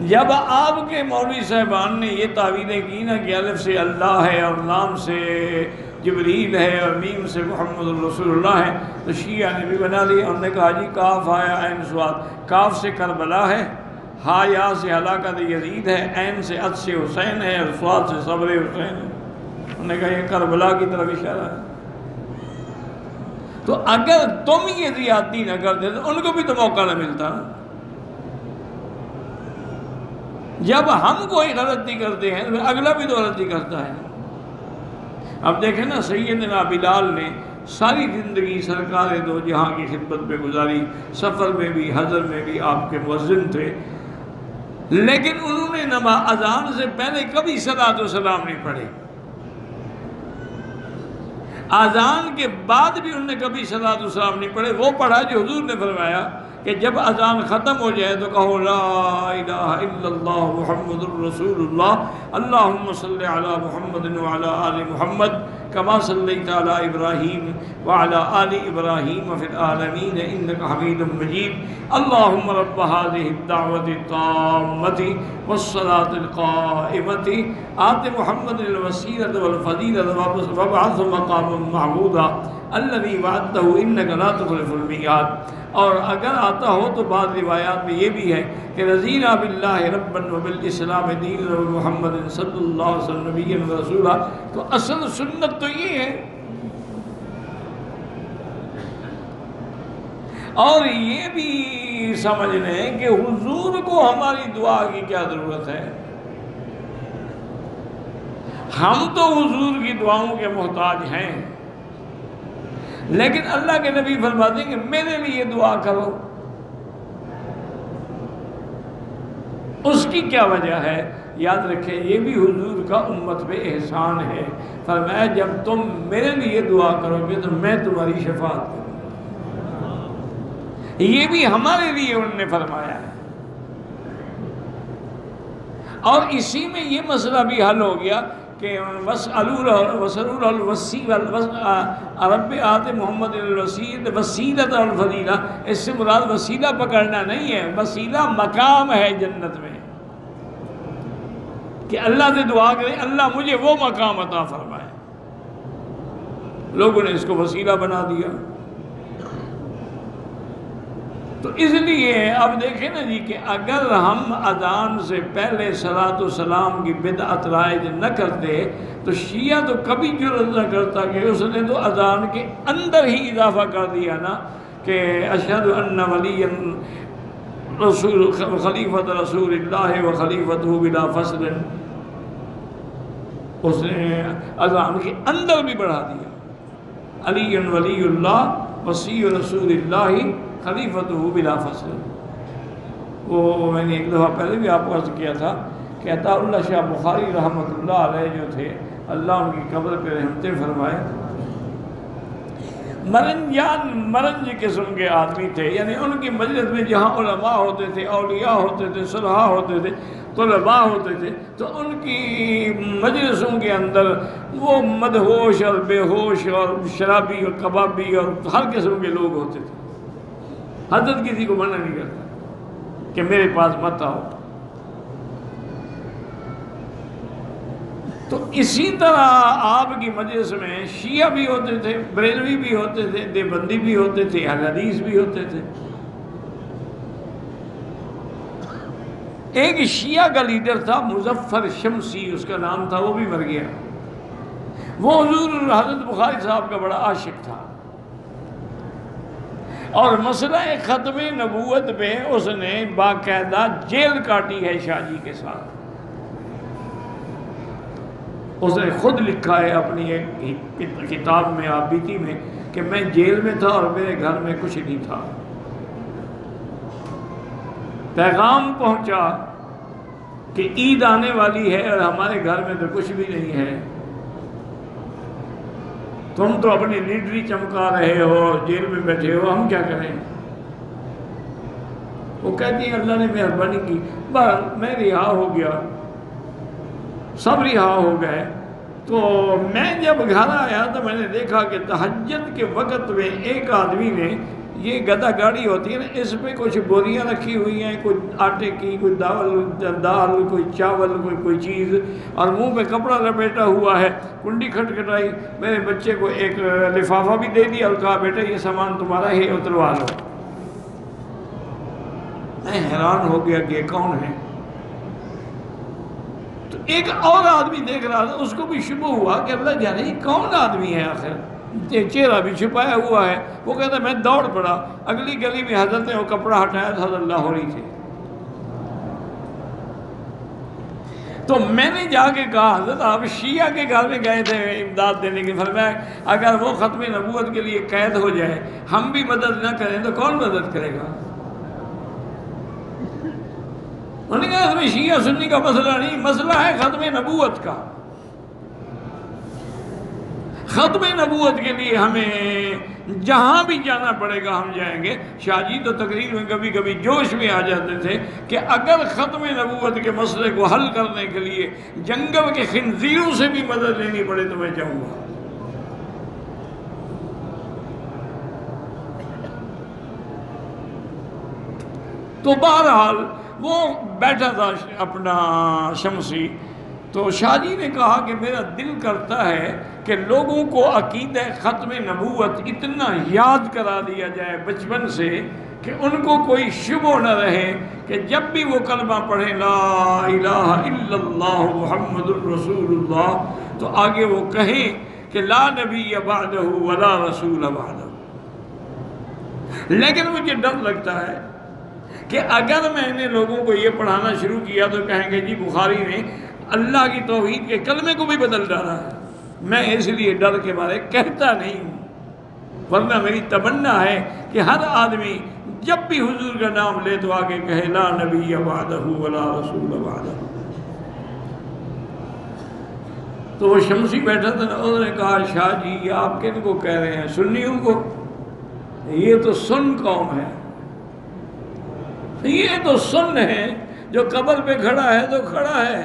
جب آپ کے مولوی صاحبان نے یہ تعویلیں کی نا کہ الف سے اللہ ہے اور لام سے جبریل ہے اور میم سے محمد الرسول اللہ ہے، تو شیعہ نے بھی بنا لی. انہوں نے کہا جی کاف آیا عین صاد، کاف سے کربلا ہے، ہا یا سے ہلاکت یزید ہے، عین سے عد سے حسین ہے، اور صاد سے صبر حسین ہے. انہوں نے کہا یہ کربلا کی طرف اشارہ ہے. تو اگر تم یہ زیادتی نہ کرتے تو ان کو بھی تو موقع نہ ملتا نا. جب ہم کوئی غلطی کرتے ہیں تو اگلا بھی تو غلطی کرتا ہے. اب دیکھیں نا سیدنا بلال نے ساری زندگی سرکار دو جہاں کی خدمت میں گزاری، سفر میں بھی حضر میں بھی آپ کے مؤذن تھے، لیکن انہوں نے اذان سے پہلے کبھی صلاۃ و سلام نہیں پڑھے. اذان کے بعد بھی انہوں نے کبھی صلاۃ و سلام نہیں پڑھے. وہ پڑھا جو حضور نے فرمایا کہ جب اذان ختم ہو جائے تو کہو لا الہ الا اللہ محمد الرسول اللہ اللہم صلی علی محمد وعلی آل محمد کما صلیت علی ابراہیم وعلی آل ابراہیم فی العالمین انک حمید مجید اللہم رب هذه الدعوة التامة والصلاة القائمة آت محمد الوسیلة والفضیلة وابعثه مقاما محمودا الذی وعدته انک لا تخلف المیعاد. اور اگر آتا ہو تو بعض روایات میں یہ بھی ہے کہ رضینا باللہ ربا وبالاسلام دینا ومحمد صلی اللہ علیہ وسلم نبی و رسولا. تو اصل سنت تو یہ ہے. اور یہ بھی سمجھ لیں کہ حضور کو ہماری دعا کی کیا ضرورت ہے. ہم تو حضور کی دعاؤں کے محتاج ہیں، لیکن اللہ کے نبی فرماتے ہیں کہ میرے لیے دعا کرو. اس کی کیا وجہ ہے؟ یاد رکھیں یہ بھی حضور کا امت پہ احسان ہے. فرمایا جب تم میرے لیے دعا کرو گے تو میں تمہاری شفاعت کروں گا. یہ بھی ہمارے لیے انہوں نے فرمایا ہے. اور اسی میں یہ مسئلہ بھی حل ہو گیا کہ وسلول الوسیلہ رب آت محمد وسیلۃ الفضیلہ. اس سے مراد وسیلہ پکڑنا نہیں ہے، وسیلہ مقام ہے جنت میں کہ اللہ سے دعا کریں اللہ مجھے وہ مقام عطا فرمائے. لوگوں نے اس کو وسیلہ بنا دیا. تو اس لیے اب دیکھیں نا جی کہ اگر ہم اذان سے پہلے صلاۃ و سلام کی بدعت رائج نہ کرتے تو شیعہ تو کبھی جرأت نہ کرتا کہ اس نے تو اذان کے اندر ہی اضافہ کر دیا نا کہ اشہد ان ولی رسول خلیفۃ رسول اللہ و خلیفتہ بلا فصل. اس نے اذان کے اندر بھی بڑھا دیا علی ولی اللہ وصی رسول اللہ خلیفتہ بلا فصل. وہ میں نے ایک دفعہ پہلے بھی آپ کو عرض کیا تھا کہ عطا اللہ شاہ بخاری رحمۃ اللہ علیہ جو تھے اللہ ان کی قبر پہ رحمتیں فرمائے، مرنج قسم کے آدمی تھے. یعنی ان کی مجلس میں جہاں علماء ہوتے تھے، اولیاء ہوتے تھے، صلحاء ہوتے تھے، طلباء ہوتے تھے، تو ان کی مجلسوں کے اندر وہ مدہوش اور بے ہوش اور شرابی اور کبابی اور ہر قسم کے لوگ ہوتے تھے. حضرت کسی کو منع نہیں کرتا کہ میرے پاس مت آؤ. تو اسی طرح آپ کی مجلس میں شیعہ بھی ہوتے تھے، بریلوی بھی ہوتے تھے، دیوبندی بھی ہوتے تھے، اہل حدیث بھی ہوتے تھے. ایک شیعہ کا لیڈر تھا مظفر شمسی اس کا نام تھا، وہ بھی مر گیا. وہ حضور حضرت بخاری صاحب کا بڑا عاشق تھا اور مسئلہ ختم نبوت میں اس نے باقاعدہ جیل کاٹی ہے شاہ جی کے ساتھ. اس نے خود لکھا ہے اپنی ایک کتاب میں آبیتی میں کہ میں جیل میں تھا اور میرے گھر میں کچھ نہیں تھا. پیغام پہنچا کہ عید آنے والی ہے اور ہمارے گھر میں تو کچھ بھی نہیں ہے، تم تو اپنی لیڈری چمکا رہے ہو، جیل میں بیٹھے ہو، ہم کیا کریں. وہ کہتی ہیں اللہ نے مہربانی کی، بہرحال میں رہا ہو گیا، سب رہا ہو گئے. تو میں جب گھر آیا تو میں نے دیکھا کہ تہجد کے وقت میں ایک آدمی نے یہ گدا گاڑی ہوتی ہے نا، اس پہ کچھ بوریاں رکھی ہوئی ہیں، کوئی آٹے کی، کوئی دال، کوئی چاول، کوئی چیز، اور منہ پہ کپڑا لپیٹا ہوا ہے، کنڈی کھٹکھٹائی، میرے بچے کو ایک لفافہ بھی دے دیا اور کہا بیٹا یہ سامان تمہارا ہے، اتروا لو۔ میں حیران ہو گیا کہ یہ کون ہے؟ تو ایک اور آدمی دیکھ رہا تھا، اس کو بھی شبہ ہوا کہ اللہ جانے یہ کون آدمی ہے آخر، چہرہ بھی چھپایا ہوا ہے۔ وہ کہتا میں دوڑ پڑا، اگلی گلی میں حضرت نے وہ کپڑا ہٹایا تھا، حضرت لاہوری تھے۔ تو میں نے جا کے کہا حضرت آپ شیعہ کے گھر میں گئے تھے امداد دینے کے، فرمایا اگر وہ ختم نبوت کے لیے قید ہو جائے، ہم بھی مدد نہ کریں تو کون مدد کرے گا؟ انہوں نے کہا اس میں شیعہ سنی کا مسئلہ نہیں، مسئلہ ہے ختم نبوت کا۔ ختم نبوت کے لیے ہمیں جہاں بھی جانا پڑے گا ہم جائیں گے۔ شاہ جی تو تقریر میں کبھی کبھی جوش میں آ جاتے تھے کہ اگر ختم نبوت کے مسئلے کو حل کرنے کے لیے جنگل کے خنزیروں سے بھی مدد لینی پڑے تو میں جاؤں گا۔ تو بہرحال وہ بیٹھا تھا اپنا شمسی، تو شاہ جی نے کہا کہ میرا دل کرتا ہے کہ لوگوں کو عقیدہ ختم نبوت اتنا یاد کرا دیا جائے بچپن سے کہ ان کو کوئی شبہ نہ رہے کہ جب بھی وہ کلمہ پڑھیں لا الہ الا اللہ محمد الرسول اللہ، تو آگے وہ کہیں کہ لا نبی بعدہ ولا رسول بعدہ۔ لیکن مجھے ڈر لگتا ہے کہ اگر میں نے لوگوں کو یہ پڑھانا شروع کیا تو کہیں گے جی بخاری نے اللہ کی توحید کے کلمے کو بھی بدل ڈالا ہے۔ میں اس لیے ڈر کے بارے کہتا نہیں ہوں، ورنہ میری تمنا ہے کہ ہر آدمی جب بھی حضور کا نام لے تو آگے کہے لا نبی بعدہ ولا رسول بعدہ۔ تو وہ شمسی بیٹھا تھا نا، انہوں نے کہا شاہ جی آپ کن کو کہہ رہے ہیں؟ سنیوں کو؟ یہ تو سن قوم ہے، یہ تو سن ہے، جو قبر پہ کھڑا ہے تو کھڑا ہے،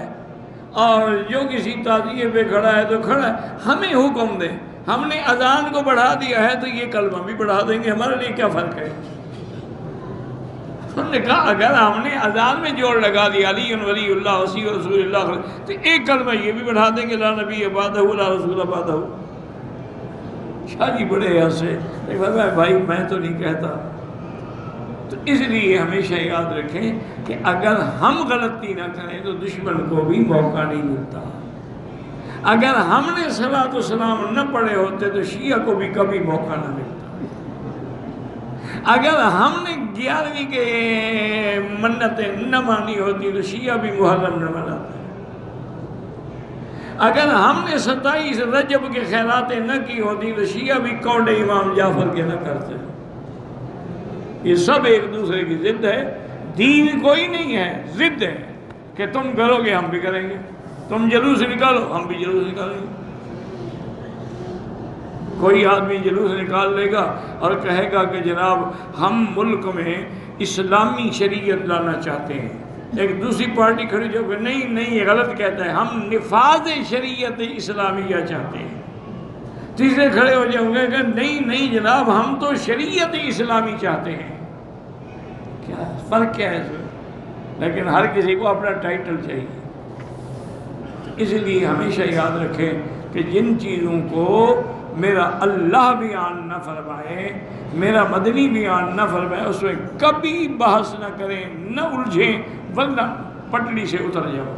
اور جو کسی تعزیے پہ کھڑا ہے تو کھڑا ہے۔ ہمیں حکم دیں، ہم نے اذان کو بڑھا دیا ہے تو یہ کلمہ بھی بڑھا دیں گے، ہمارے لیے کیا فرق ہے؟ انہوں نے کہا اگر ہم نے اذان میں جوڑ لگا دیا علی ولی اللہ وسیع رسول اللہ تو ایک کلمہ یہ بھی بڑھا دیں گے لا نبی بعدہ ولا رسول بعدہ۔ شاہ جی بڑے ہنسے، بھائی میں تو نہیں کہتا۔ تو اس لیے ہمیشہ یاد رکھیں کہ اگر ہم غلطی نہ کریں تو دشمن کو بھی موقع نہیں ملتا۔ اگر ہم نے صلاۃ و سلام نہ پڑھے ہوتے تو شیعہ کو بھی کبھی موقع نہ ملتا۔ اگر ہم نے 11ویں کے منتیں نہ مانی ہوتی تو شیعہ بھی محرم نہ مناتا۔ اگر ہم نے 27 رجب کے خیراتیں نہ کی ہوتی تو شیعہ بھی کونڈے امام جعفر کے نہ کرتے۔ یہ سب ایک دوسرے کی ضد ہے، دین کوئی نہیں ہے، ضد ہے کہ تم کرو گے ہم بھی کریں گے، تم جلوس نکالو ہم بھی جلوس نکالیں گے۔ کوئی آدمی جلوس نکال لے گا اور کہے گا کہ جناب ہم ملک میں اسلامی شریعت لانا چاہتے ہیں، ایک دوسری پارٹی کھڑی جو کہ نہیں یہ غلط کہتا ہے، ہم نفاذ شریعت اسلامیہ چاہتے ہیں۔ تیسرے کھڑے ہو جائیں گے کہ نہیں جناب ہم تو شریعت اسلامی چاہتے ہیں۔ کیا فرق کیا ہے اس میں؟ لیکن ہر کسی کو اپنا ٹائٹل چاہیے۔ اس لیے ہمیشہ یاد رکھیں کہ جن چیزوں کو میرا اللہ بیان نہ فرمائے، میرا مدنی بیان نہ فرمائے، اس میں کبھی بحث نہ کریں، نہ الجھیں، ورنہ پٹڑی سے اتر جاؤ۔